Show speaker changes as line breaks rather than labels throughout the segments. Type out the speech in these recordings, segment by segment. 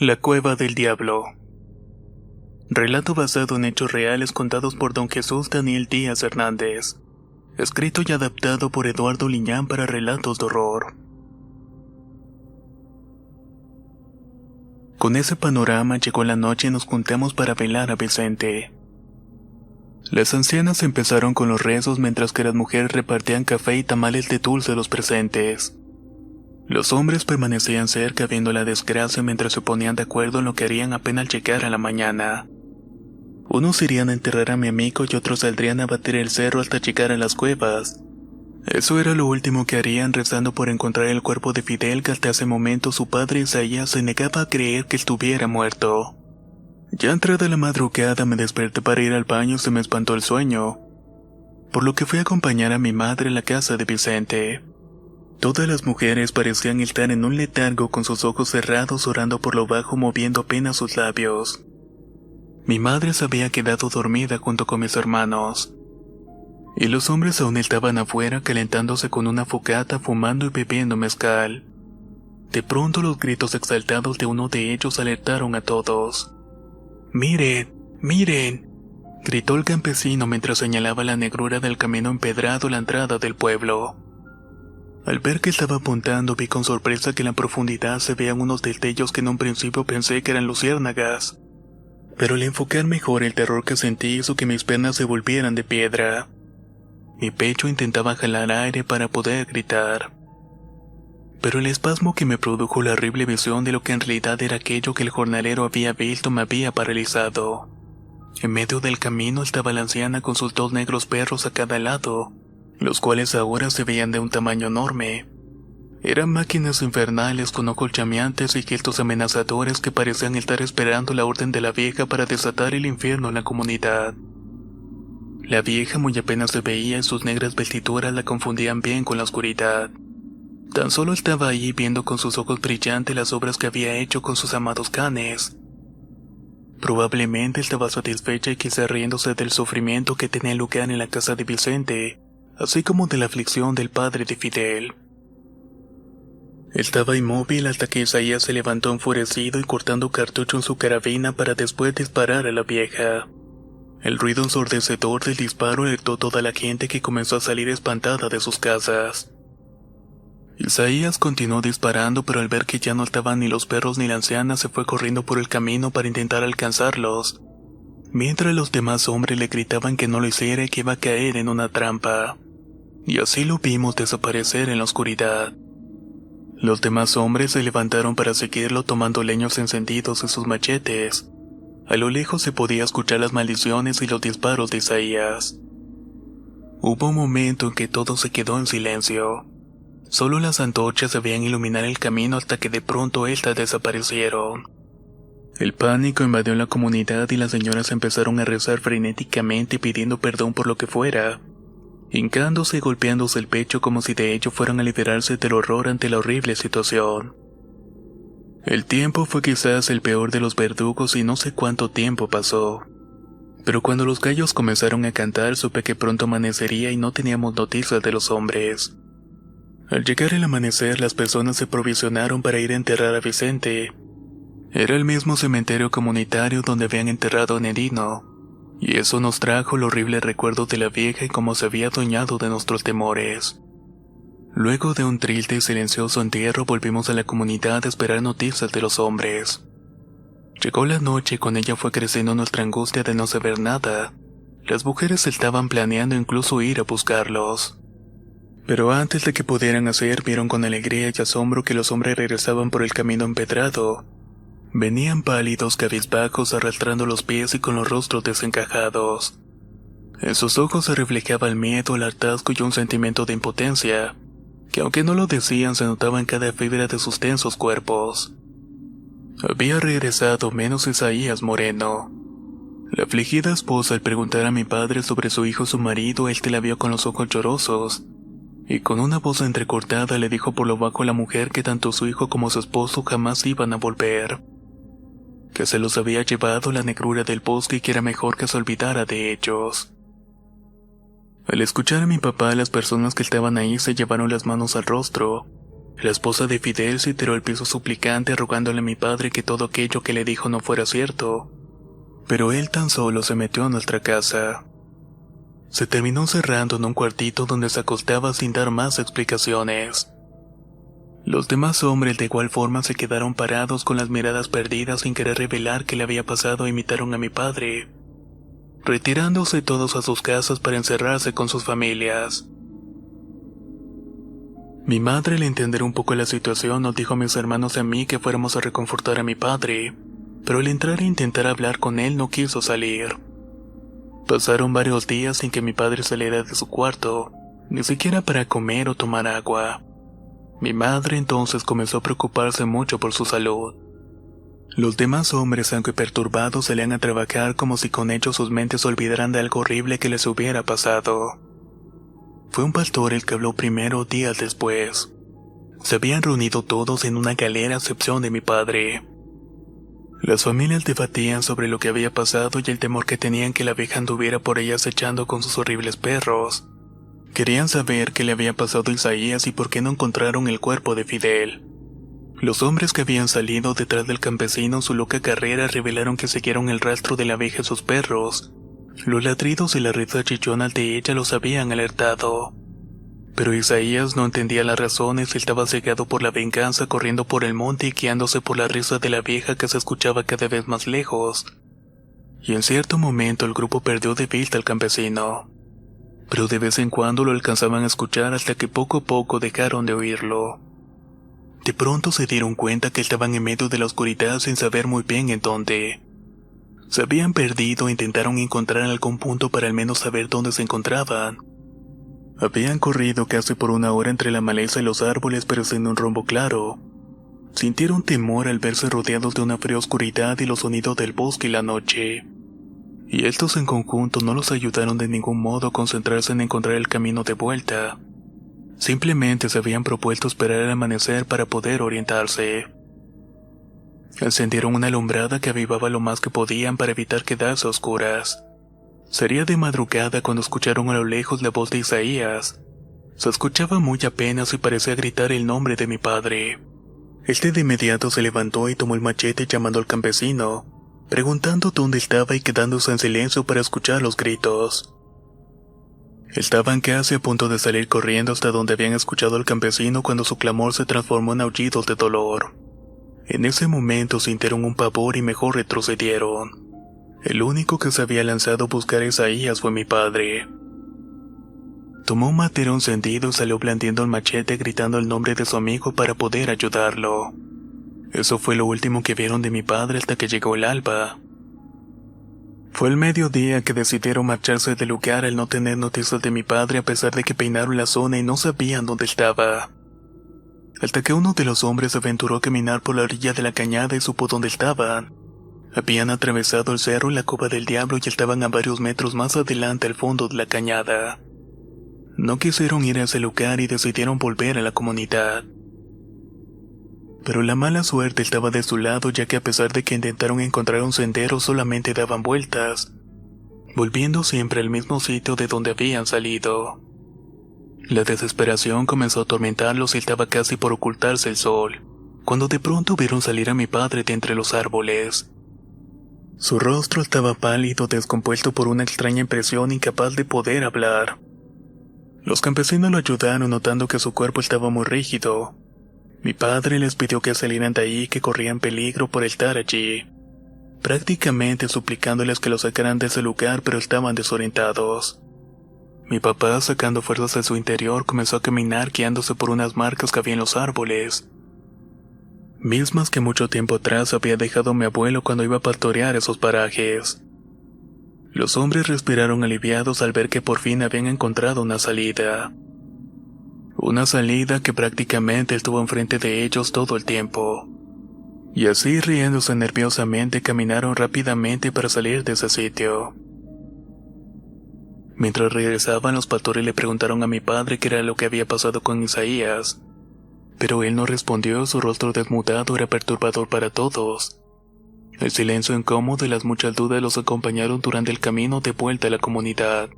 La cueva del diablo. Relato basado en hechos reales contados por don Jesús Daniel Díaz Hernández. Escrito y adaptado por Eduardo Liñán para relatos de horror. Con ese panorama llegó la noche y nos juntamos para velar a Vicente. Las ancianas empezaron con los rezos mientras que las mujeres repartían café y tamales de dulce a los presentes. Los hombres permanecían cerca viendo la desgracia mientras se ponían de acuerdo en lo que harían apenas llegara la mañana. Unos irían a enterrar a mi amigo y otros saldrían a batir el cerro hasta llegar a las cuevas. Eso era lo último que harían, rezando por encontrar el cuerpo de Fidel, que hasta ese momento su padre Isaías se negaba a creer que estuviera muerto. Ya entrada la madrugada me desperté para ir al baño y se me espantó el sueño, por lo que fui a acompañar a mi madre a la casa de Vicente. Todas las mujeres parecían estar en un letargo con sus ojos cerrados, orando por lo bajo, moviendo apenas sus labios. Mi madre se había quedado dormida junto con mis hermanos. Y los hombres aún estaban afuera calentándose con una fogata, fumando y bebiendo mezcal. De pronto los gritos exaltados de uno de ellos alertaron a todos. ¡Miren! ¡Miren!, gritó el campesino mientras señalaba la negrura del camino empedrado a la entrada del pueblo. Al ver que estaba apuntando, vi con sorpresa que en la profundidad se veían unos destellos que en un principio pensé que eran luciérnagas. Pero al enfocar mejor, el terror que sentí hizo que mis piernas se volvieran de piedra. Mi pecho intentaba jalar aire para poder gritar. Pero el espasmo que me produjo la horrible visión de lo que en realidad era aquello que el jornalero había visto me había paralizado. En medio del camino estaba la anciana con sus dos negros perros a cada lado, los cuales ahora se veían de un tamaño enorme. Eran máquinas infernales con ojos llameantes y gestos amenazadores que parecían estar esperando la orden de la vieja para desatar el infierno en la comunidad. La vieja muy apenas se veía y sus negras vestiduras la confundían bien con la oscuridad. Tan solo estaba ahí viendo con sus ojos brillantes las obras que había hecho con sus amados canes. Probablemente estaba satisfecha y quizá riéndose del sufrimiento que tenía lugar en la casa de Vicente, así como de la aflicción del padre de Fidel. Estaba inmóvil hasta que Isaías se levantó enfurecido y cortando cartucho en su carabina para después disparar a la vieja. El ruido ensordecedor del disparo alertó a toda la gente, que comenzó a salir espantada de sus casas. Isaías continuó disparando, pero al ver que ya no estaban ni los perros ni la anciana, se fue corriendo por el camino para intentar alcanzarlos, mientras los demás hombres le gritaban que no lo hiciera y que iba a caer en una trampa. Y así lo vimos desaparecer en la oscuridad. Los demás hombres se levantaron para seguirlo tomando leños encendidos en sus machetes. A lo lejos se podía escuchar las maldiciones y los disparos de Isaías. Hubo un momento en que todo se quedó en silencio. Solo las antorchas se veían iluminar el camino hasta que de pronto estas desaparecieron. El pánico invadió la comunidad y las señoras empezaron a rezar frenéticamente pidiendo perdón por lo que fuera, hincándose y golpeándose el pecho como si de ello fueran a liberarse del horror ante la horrible situación. El tiempo fue quizás el peor de los verdugos y no sé cuánto tiempo pasó. Pero cuando los gallos comenzaron a cantar supe que pronto amanecería y no teníamos noticias de los hombres. Al llegar el amanecer, las personas se provisionaron para ir a enterrar a Vicente. Era el mismo cementerio comunitario donde habían enterrado a Nerino, y eso nos trajo el horrible recuerdo de la vieja y cómo se había adueñado de nuestros temores. Luego de un triste y silencioso entierro, volvimos a la comunidad a esperar noticias de los hombres. Llegó la noche y con ella fue creciendo nuestra angustia de no saber nada. Las mujeres estaban planeando incluso ir a buscarlos. Pero antes de que pudieran hacer, vieron con alegría y asombro que los hombres regresaban por el camino empedrado. Venían pálidos, cabizbajos, arrastrando los pies y con los rostros desencajados. En sus ojos se reflejaba el miedo, el hartazgo y un sentimiento de impotencia, que aunque no lo decían se notaba en cada fibra de sus tensos cuerpos. Había regresado menos Isaías Moreno. La afligida esposa, al preguntar a mi padre sobre su hijo y su marido, él la vio con los ojos llorosos, y con una voz entrecortada le dijo por lo bajo a la mujer que tanto su hijo como su esposo jamás iban a volver, que se los había llevado la negrura del bosque y que era mejor que se olvidara de ellos. Al escuchar a mi papá, las personas que estaban ahí se llevaron las manos al rostro, La esposa de Fidel se tiró al piso suplicante rogándole a mi padre que todo aquello que le dijo no fuera cierto. Pero él tan solo se metió a nuestra casa. Se terminó cerrando en un cuartito donde se acostaba sin dar más explicaciones. Los demás hombres de igual forma se quedaron parados con las miradas perdidas sin querer revelar qué le había pasado e imitaron a mi padre, retirándose todos a sus casas para encerrarse con sus familias. Mi madre, al entender un poco la situación, nos dijo a mis hermanos y a mí que fuéramos a reconfortar a mi padre, pero al entrar e intentar hablar con él no quiso salir. Pasaron varios días sin que mi padre saliera de su cuarto, ni siquiera para comer o tomar agua. Mi madre entonces comenzó a preocuparse mucho por su salud. Los demás hombres, aunque perturbados, salían a trabajar como si con ellos sus mentes olvidaran de algo horrible que les hubiera pasado. Fue un pastor el que habló primero días después. Se habían reunido todos en una galera a excepción de mi padre. Las familias debatían sobre lo que había pasado y el temor que tenían que la vieja anduviera por ellas echando con sus horribles perros. Querían saber qué le había pasado a Isaías y por qué no encontraron el cuerpo de Fidel. Los hombres que habían salido detrás del campesino en su loca carrera revelaron que siguieron el rastro de la vieja y sus perros. Los ladridos y las risas chillonas de ella los habían alertado. Pero Isaías no entendía las razones y estaba cegado por la venganza, corriendo por el monte y guiándose por la risa de la vieja que se escuchaba cada vez más lejos. Y en cierto momento el grupo perdió de vista al campesino. Pero de vez en cuando lo alcanzaban a escuchar hasta que poco a poco dejaron de oírlo. De pronto se dieron cuenta que estaban en medio de la oscuridad sin saber muy bien en dónde. Se habían perdido e intentaron encontrar algún punto para al menos saber dónde se encontraban. Habían corrido casi por una hora entre la maleza y los árboles pero sin un rumbo claro. Sintieron temor al verse rodeados de una fría oscuridad y los sonidos del bosque y la noche. Y estos en conjunto no los ayudaron de ningún modo a concentrarse en encontrar el camino de vuelta. Simplemente se habían propuesto esperar al amanecer para poder orientarse. Encendieron una alumbrada que avivaba lo más que podían para evitar quedarse a oscuras. Sería de madrugada cuando escucharon a lo lejos la voz de Isaías. Se escuchaba muy apenas y parecía gritar el nombre de mi padre. Este de inmediato se levantó y tomó el machete llamando al campesino, preguntando dónde estaba y quedándose en silencio para escuchar los gritos. Estaban casi a punto de salir corriendo hasta donde habían escuchado al campesino cuando su clamor se transformó en aullidos de dolor. En ese momento sintieron un pavor y mejor retrocedieron. El único que se había lanzado a buscar a Isaías fue mi padre. Tomó un madero encendido y salió blandiendo el machete gritando el nombre de su amigo para poder ayudarlo. Eso fue lo último que vieron de mi padre hasta que llegó el alba. Fue el mediodía que decidieron marcharse del lugar al no tener noticias de mi padre a pesar de que peinaron la zona y no sabían dónde estaba. Hasta que uno de los hombres se aventuró a caminar por la orilla de la cañada y supo dónde estaban. Habían atravesado el cerro y la Cueva del Diablo y estaban a varios metros más adelante al fondo de la cañada. No quisieron ir a ese lugar y decidieron volver a la comunidad. Pero la mala suerte estaba de su lado, ya que a pesar de que intentaron encontrar un sendero solamente daban vueltas, volviendo siempre al mismo sitio de donde habían salido. La desesperación comenzó a atormentarlos y estaba casi por ocultarse el sol, cuando de pronto vieron salir a mi padre de entre los árboles. Su rostro estaba pálido, descompuesto por una extraña impresión, incapaz de poder hablar. Los campesinos lo ayudaron notando que su cuerpo estaba muy rígido. Mi padre les pidió que salieran de ahí, que corrían peligro por estar allí, prácticamente suplicándoles que lo sacaran de ese lugar, pero estaban desorientados. Mi papá, sacando fuerzas de su interior, comenzó a caminar guiándose por unas marcas que había en los árboles, mismas que mucho tiempo atrás había dejado mi abuelo cuando iba a pastorear esos parajes. Los hombres respiraron aliviados al ver que por fin habían encontrado una salida. Una salida que prácticamente estuvo enfrente de ellos todo el tiempo. Y así, riéndose nerviosamente, caminaron rápidamente para salir de ese sitio. Mientras regresaban, los pastores le preguntaron a mi padre qué era lo que había pasado con Isaías. Pero él no respondió, su rostro desmudado era perturbador para todos. El silencio incómodo y las muchas dudas los acompañaron durante el camino de vuelta a la comunidad.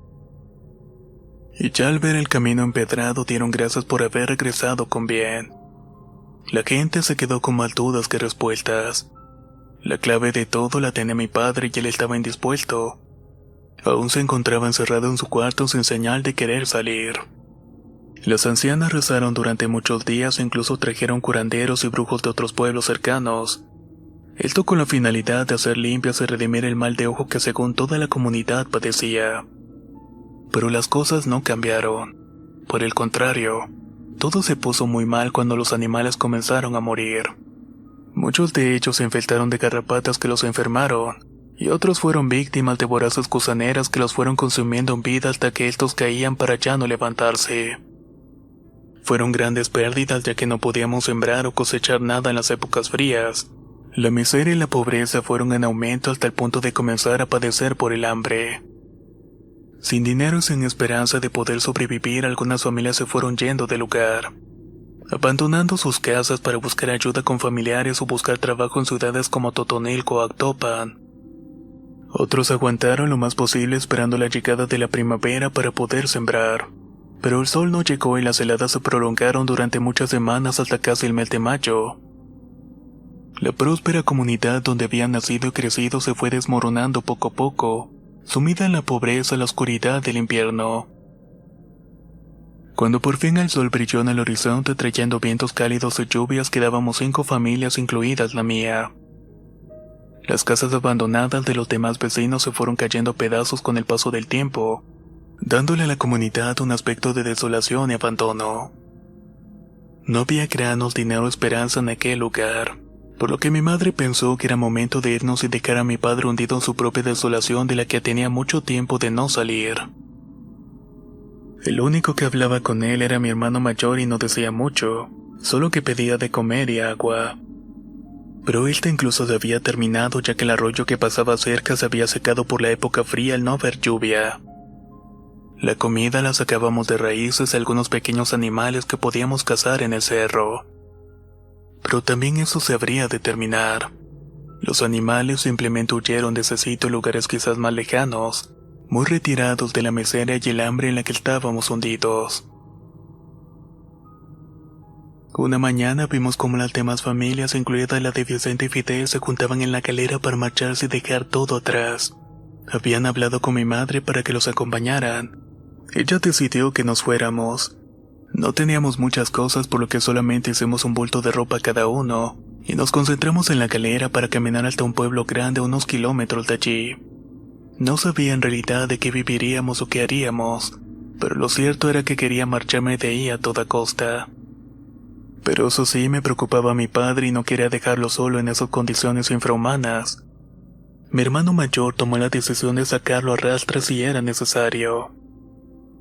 Y ya al ver el camino empedrado dieron gracias por haber regresado con bien. La gente se quedó con más dudas que respuestas. La clave de todo la tenía mi padre y él estaba indispuesto. Aún se encontraba encerrado en su cuarto sin señal de querer salir. Las ancianas rezaron durante muchos días e incluso trajeron curanderos y brujos de otros pueblos cercanos. Esto con la finalidad de hacer limpias y redimir el mal de ojo que según toda la comunidad padecía. Pero las cosas no cambiaron. Por el contrario, todo se puso muy mal cuando los animales comenzaron a morir. Muchos de ellos se infectaron de garrapatas que los enfermaron, y otros fueron víctimas de voraces gusaneras que los fueron consumiendo en vida hasta que estos caían para ya no levantarse. Fueron grandes pérdidas ya que no podíamos sembrar o cosechar nada en las épocas frías. La miseria y la pobreza fueron en aumento hasta el punto de comenzar a padecer por el hambre. Sin dinero y sin esperanza de poder sobrevivir, algunas familias se fueron yendo del lugar, abandonando sus casas para buscar ayuda con familiares o buscar trabajo en ciudades como Totonilco o Actopan. Otros aguantaron lo más posible esperando la llegada de la primavera para poder sembrar, pero el sol no llegó y las heladas se prolongaron durante muchas semanas hasta casi el mes de mayo. La próspera comunidad donde habían nacido y crecido se fue desmoronando poco a poco, sumida en la pobreza y la oscuridad del invierno. Cuando por fin el sol brilló en el horizonte trayendo vientos cálidos y lluvias, quedábamos 5 familias, incluidas la mía. Las casas abandonadas de los demás vecinos se fueron cayendo a pedazos con el paso del tiempo, dándole a la comunidad un aspecto de desolación y abandono. No había granos, dinero o esperanza en aquel lugar, por lo que mi madre pensó que era momento de irnos y dejar a mi padre hundido en su propia desolación de la que tenía mucho tiempo de no salir. El único que hablaba con él era mi hermano mayor y no decía mucho, solo que pedía de comer y agua. Pero esta incluso se había terminado ya que el arroyo que pasaba cerca se había secado por la época fría al no haber lluvia. La comida la sacábamos de raíces de algunos pequeños animales que podíamos cazar en el cerro. Pero también eso se habría de terminar. Los animales simplemente huyeron de ese sitio a lugares quizás más lejanos, muy retirados de la miseria y el hambre en la que estábamos hundidos. Una mañana vimos cómo las demás familias, incluida la de Vicente y Fidel, se juntaban en la calera para marcharse y dejar todo atrás. Habían hablado con mi madre para que los acompañaran. Ella decidió que nos fuéramos. No teníamos muchas cosas, por lo que solamente hicimos un bulto de ropa cada uno, y nos concentramos en la calera para caminar hasta un pueblo grande a unos kilómetros de allí. No sabía en realidad de qué viviríamos o qué haríamos, pero lo cierto era que quería marcharme de ahí a toda costa. Pero eso sí, me preocupaba a mi padre y no quería dejarlo solo en esas condiciones infrahumanas. Mi hermano mayor tomó la decisión de sacarlo a rastras si era necesario.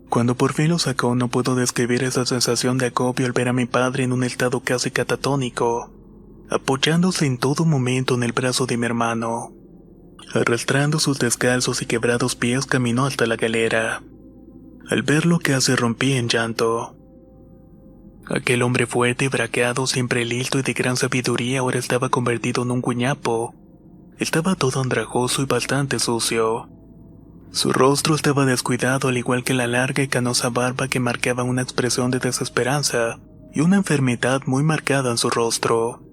Cuando por fin lo sacó, no puedo describir esa sensación de agobio al ver a mi padre en un estado casi catatónico, apoyándose en todo momento en el brazo de mi hermano. Arrastrando sus descalzos y quebrados pies caminó hasta la galera. Al verlo casi rompí en llanto. Aquel hombre fuerte y braqueado, siempre listo y de gran sabiduría, ahora estaba convertido en un guiñapo. Estaba todo andrajoso y bastante sucio. Su rostro estaba descuidado, al igual que la larga y canosa barba que marcaba una expresión de desesperanza y una enfermedad muy marcada en su rostro.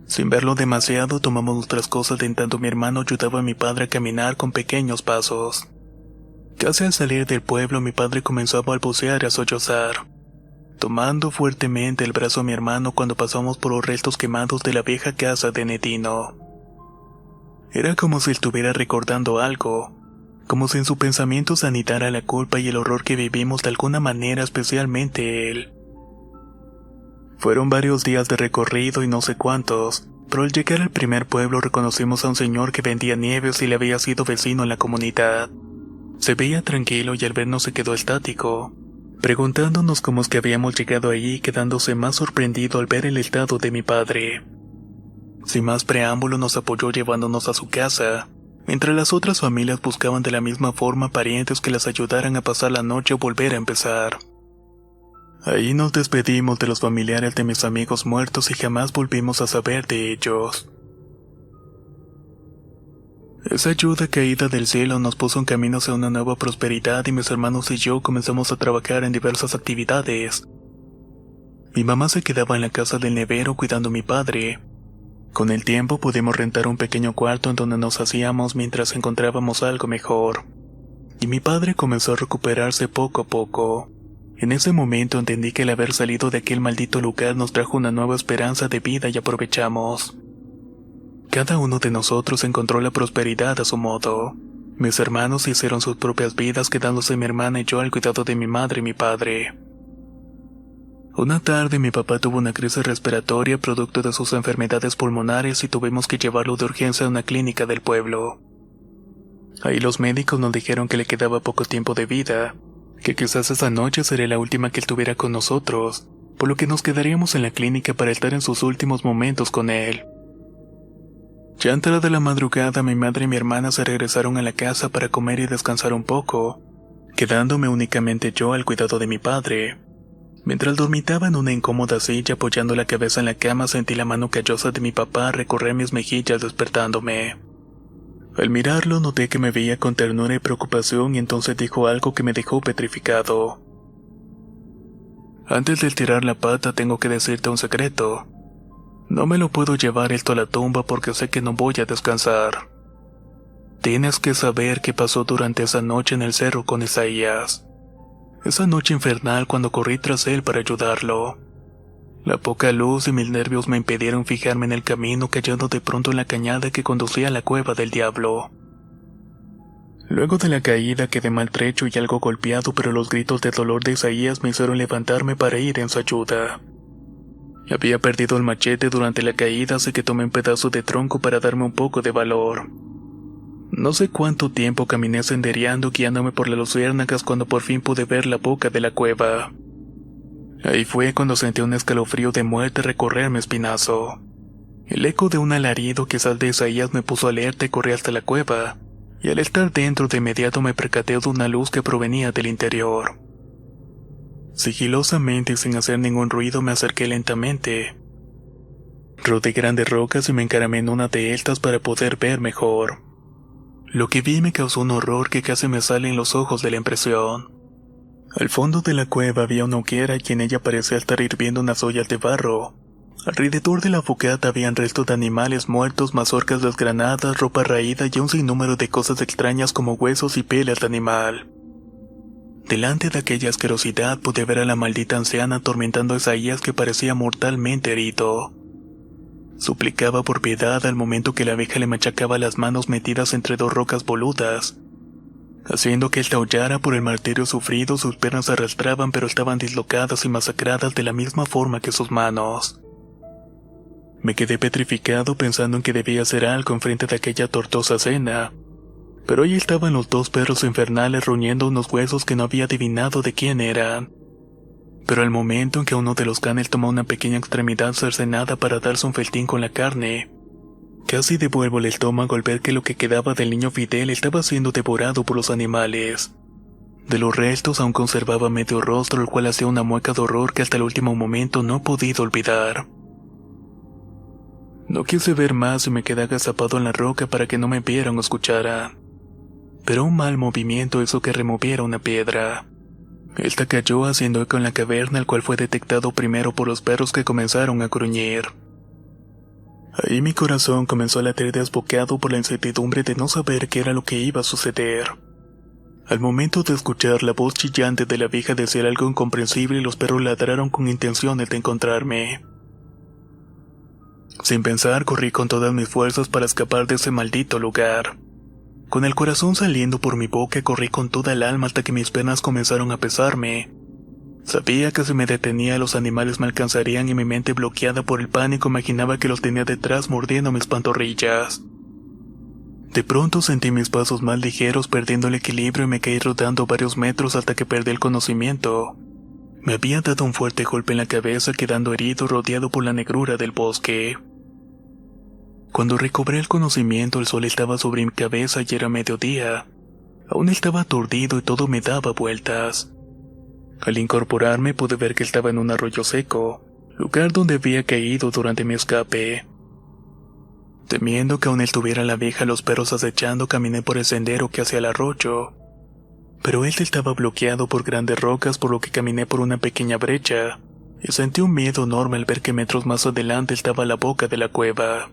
Sin verlo demasiado, tomamos nuestras cosas en tanto mi hermano ayudaba a mi padre a caminar con pequeños pasos. Casi al salir del pueblo, mi padre comenzó a balbucear y a sollozar, tomando fuertemente el brazo a mi hermano cuando pasamos por los restos quemados de la vieja casa de Netino. Era como si estuviera recordando algo, como si en su pensamiento se anidara la culpa y el horror que vivimos de alguna manera, especialmente él. Fueron varios días de recorrido y no sé cuántos, pero al llegar al primer pueblo reconocimos a un señor que vendía nieves y le había sido vecino en la comunidad. Se veía tranquilo y al vernos se quedó estático, preguntándonos cómo es que habíamos llegado allí, quedándose más sorprendido al ver el estado de mi padre. Sin más preámbulo nos apoyó llevándonos a su casa, mientras las otras familias buscaban de la misma forma parientes que las ayudaran a pasar la noche o volver a empezar. Ahí nos despedimos de los familiares de mis amigos muertos y jamás volvimos a saber de ellos. Esa ayuda caída del cielo nos puso en camino hacia una nueva prosperidad y mis hermanos y yo comenzamos a trabajar en diversas actividades. Mi mamá se quedaba en la casa del nevero cuidando a mi padre. Con el tiempo pudimos rentar un pequeño cuarto en donde nos hacíamos mientras encontrábamos algo mejor. Y mi padre comenzó a recuperarse poco a poco. En ese momento entendí que el haber salido de aquel maldito lugar nos trajo una nueva esperanza de vida y aprovechamos. Cada uno de nosotros encontró la prosperidad a su modo. Mis hermanos hicieron sus propias vidas quedándose mi hermana y yo al cuidado de mi madre y mi padre. Una tarde mi papá tuvo una crisis respiratoria producto de sus enfermedades pulmonares y tuvimos que llevarlo de urgencia a una clínica del pueblo. Ahí los médicos nos dijeron que le quedaba poco tiempo de vida, que quizás esa noche sería la última que él tuviera con nosotros, por lo que nos quedaríamos en la clínica para estar en sus últimos momentos con él. Ya entrada la madrugada, mi madre y mi hermana se regresaron a la casa para comer y descansar un poco, quedándome únicamente yo al cuidado de mi padre. Mientras dormitaba en una incómoda silla apoyando la cabeza en la cama, sentí la mano callosa de mi papá recorrer mis mejillas despertándome. Al mirarlo noté que me veía con ternura y preocupación y entonces dijo algo que me dejó petrificado. Antes de estirar la pata tengo que decirte un secreto. No me lo puedo llevar esto a la tumba porque sé que no voy a descansar. Tienes que saber qué pasó durante esa noche en el cerro con Isaías. Esa noche infernal cuando corrí tras él para ayudarlo. La poca luz y mis nervios me impidieron fijarme en el camino cayendo de pronto en la cañada que conducía a la cueva del diablo. Luego de la caída quedé maltrecho y algo golpeado, pero los gritos de dolor de Isaías me hicieron levantarme para ir en su ayuda. Había perdido el machete durante la caída, así que tomé un pedazo de tronco para darme un poco de valor. No sé cuánto tiempo caminé sendereando guiándome por las luciérnagas cuando por fin pude ver la boca de la cueva. Ahí fue cuando sentí un escalofrío de muerte recorrer mi espinazo. El eco de un alarido quizás de Isaías me puso alerta y corrí hasta la cueva, y al estar dentro de inmediato me percaté de una luz que provenía del interior. Sigilosamente y sin hacer ningún ruido me acerqué lentamente. Rodé grandes rocas y me encaramé en una de estas para poder ver mejor. Lo que vi me causó un horror que casi me sale en los ojos de la impresión. Al fondo de la cueva había una hoguera y en ella parecía estar hirviendo unas ollas de barro. Alrededor de la fogata habían restos de animales muertos, mazorcas desgranadas, ropa raída y un sinnúmero de cosas extrañas como huesos y pieles de animal. Delante de aquella asquerosidad pude ver a la maldita anciana atormentando a Isaías que parecía mortalmente herido. Suplicaba por piedad al momento que la abeja le machacaba las manos metidas entre dos rocas boludas. Haciendo que él aullara por el martirio sufrido, sus piernas se arrastraban pero estaban dislocadas y masacradas de la misma forma que sus manos. Me quedé petrificado pensando en que debía hacer algo enfrente de aquella tortuosa cena, pero ahí estaban los dos perros infernales ruñendo unos huesos que no había adivinado de quién eran. Pero al momento en que uno de los canes tomó una pequeña extremidad cercenada para darse un festín con la carne, casi devuelvo el estómago al ver que lo que quedaba del niño Fidel estaba siendo devorado por los animales. De los restos aún conservaba medio rostro, el cual hacía una mueca de horror que hasta el último momento no he podido olvidar. No quise ver más y me quedé agazapado en la roca para que no me vieran o escucharan. Pero un mal movimiento hizo que removiera una piedra. Esta cayó haciendo eco en la caverna, el cual fue detectado primero por los perros que comenzaron a gruñir. Ahí mi corazón comenzó a latir desbocado por la incertidumbre de no saber qué era lo que iba a suceder. Al momento de escuchar la voz chillante de la vieja decir algo incomprensible, los perros ladraron con intenciones de encontrarme. Sin pensar, corrí con todas mis fuerzas para escapar de ese maldito lugar. Con el corazón saliendo por mi boca, corrí con toda el alma hasta que mis penas comenzaron a pesarme. Sabía que si me detenía los animales me alcanzarían y mi mente bloqueada por el pánico imaginaba que los tenía detrás mordiendo mis pantorrillas. De pronto sentí mis pasos más ligeros perdiendo el equilibrio y me caí rodando varios metros hasta que perdí el conocimiento. Me había dado un fuerte golpe en la cabeza quedando herido rodeado por la negrura del bosque. Cuando recobré el conocimiento el sol estaba sobre mi cabeza y era mediodía. Aún estaba aturdido y todo me daba vueltas. Al incorporarme pude ver que estaba en un arroyo seco, lugar donde había caído durante mi escape. Temiendo que aún estuviera la vieja los perros acechando, caminé por el sendero que hacia el arroyo. Pero este estaba bloqueado por grandes rocas, por lo que caminé por una pequeña brecha, y sentí un miedo enorme al ver que metros más adelante estaba la boca de la cueva.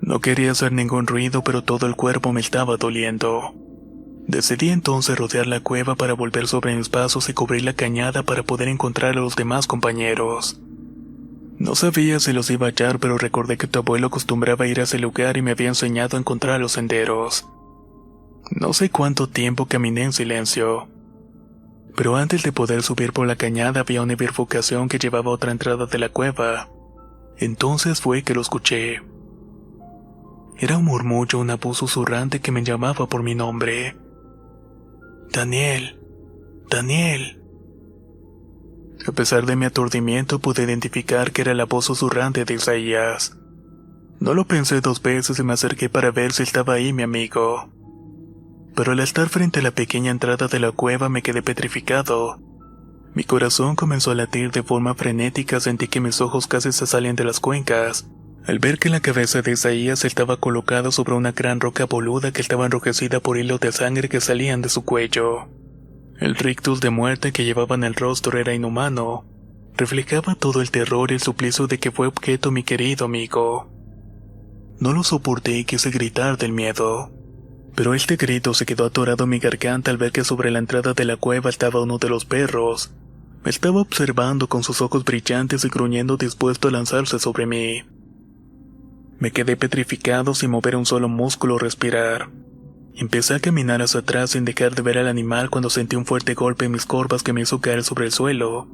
No quería hacer ningún ruido, pero todo el cuerpo me estaba doliendo. Decidí entonces rodear la cueva para volver sobre mis pasos y cubrir la cañada para poder encontrar a los demás compañeros. No sabía si los iba a hallar, pero recordé que tu abuelo acostumbraba a ir a ese lugar y me había enseñado a encontrar los senderos. No sé cuánto tiempo caminé en silencio, pero antes de poder subir por la cañada había una bifurcación que llevaba a otra entrada de la cueva. Entonces fue que lo escuché. Era un murmullo, una voz susurrante que me llamaba por mi nombre. Daniel, Daniel. A pesar de mi aturdimiento pude identificar que era la voz susurrante de Isaías. No lo pensé 2 veces y me acerqué para ver si estaba ahí mi amigo. Pero al estar frente a la pequeña entrada de la cueva me quedé petrificado. Mi corazón comenzó a latir de forma frenética, sentí que mis ojos casi se salían de las cuencas, al ver que la cabeza de Isaías estaba colocada sobre una gran roca boluda que estaba enrojecida por hilos de sangre que salían de su cuello. El rictus de muerte que llevaba en el rostro era inhumano. Reflejaba todo el terror y el suplicio de que fue objeto mi querido amigo. No lo soporté y quise gritar del miedo. Pero este grito se quedó atorado en mi garganta al ver que sobre la entrada de la cueva estaba uno de los perros. Me estaba observando con sus ojos brillantes y gruñendo dispuesto a lanzarse sobre mí. Me quedé petrificado sin mover un solo músculo o respirar. Empecé a caminar hacia atrás sin dejar de ver al animal cuando sentí un fuerte golpe en mis corvas que me hizo caer sobre el suelo.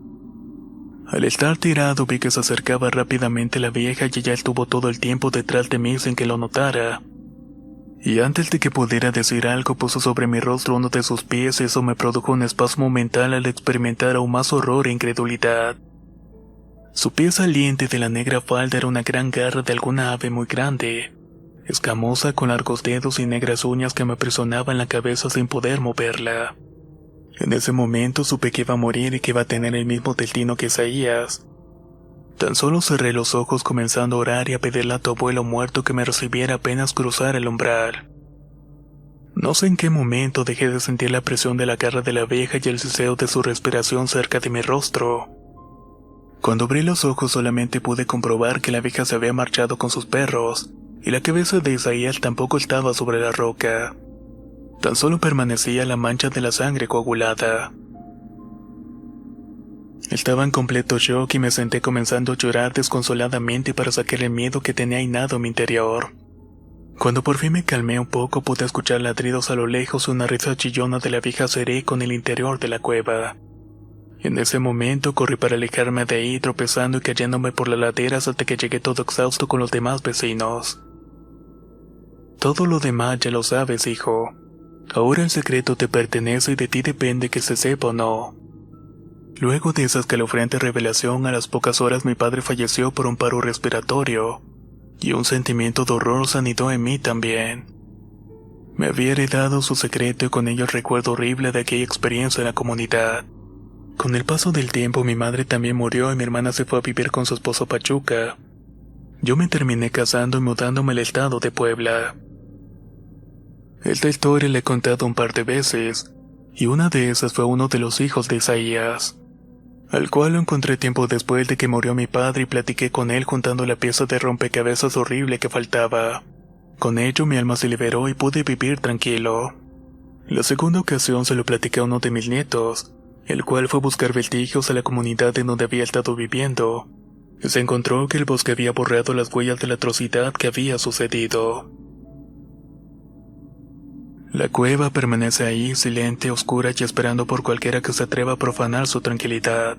Al estar tirado vi que se acercaba rápidamente la vieja y ella estuvo todo el tiempo detrás de mí sin que lo notara. Y antes de que pudiera decir algo puso sobre mi rostro uno de sus pies y eso me produjo un espasmo mental al experimentar aún más horror e incredulidad. Su pie saliente de la negra falda era una gran garra de alguna ave muy grande, escamosa con largos dedos y negras uñas que me aprisionaban la cabeza sin poder moverla. En ese momento supe que iba a morir y que iba a tener el mismo destino que Isaías. Tan solo cerré los ojos comenzando a orar y a pedirle a tu abuelo muerto que me recibiera apenas cruzar el umbral. No sé en qué momento dejé de sentir la presión de la garra de la vieja y el siseo de su respiración cerca de mi rostro. Cuando abrí los ojos solamente pude comprobar que la vieja se había marchado con sus perros, y la cabeza de Isaías tampoco estaba sobre la roca. Tan solo permanecía la mancha de la sangre coagulada. Estaba en completo shock y me senté comenzando a llorar desconsoladamente para sacar el miedo que tenía inhado en mi interior. Cuando por fin me calmé un poco pude escuchar ladridos a lo lejos y una risa chillona de la vieja seré con el interior de la cueva. En ese momento corrí para alejarme de ahí tropezando y cayéndome por las laderas hasta que llegué todo exhausto con los demás vecinos. Todo lo demás ya lo sabes, hijo. Ahora el secreto te pertenece y de ti depende que se sepa o no. Luego de esa escalofriante revelación, a las pocas horas mi padre falleció por un paro respiratorio, y un sentimiento de horror se anidó en mí también. Me había heredado su secreto y con ello el recuerdo horrible de aquella experiencia en la comunidad. Con el paso del tiempo mi madre también murió y mi hermana se fue a vivir con su esposo Pachuca. Yo me terminé casando y mudándome al estado de Puebla. Esta historia la he contado un par de veces, y una de esas fue uno de los hijos de Isaías, al cual lo encontré tiempo después de que murió mi padre y platiqué con él juntando la pieza de rompecabezas horrible que faltaba. Con ello mi alma se liberó y pude vivir tranquilo. La segunda ocasión se lo platiqué a uno de mis nietos, el cual fue a buscar vestigios a la comunidad en donde había estado viviendo, y se encontró que el bosque había borrado las huellas de la atrocidad que había sucedido. La cueva permanece ahí, silente, oscura y esperando por cualquiera que se atreva a profanar su tranquilidad.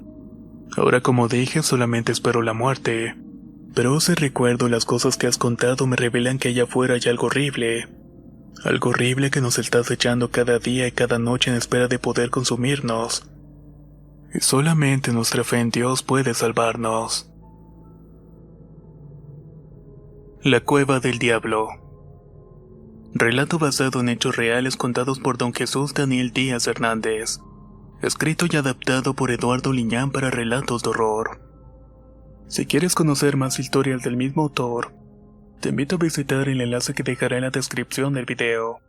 Ahora, como dije, solamente espero la muerte. Pero ese recuerdo y las cosas que has contado me revelan que allá afuera hay algo horrible. Algo horrible que nos está acechando cada día y cada noche en espera de poder consumirnos. Y solamente nuestra fe en Dios puede salvarnos. La cueva del diablo. Relato basado en hechos reales contados por don Jesús Daniel Díaz Hernández. Escrito y adaptado por Eduardo Liñán para relatos de horror. Si quieres conocer más historias del mismo autor, te invito a visitar el enlace que dejaré en la descripción del video.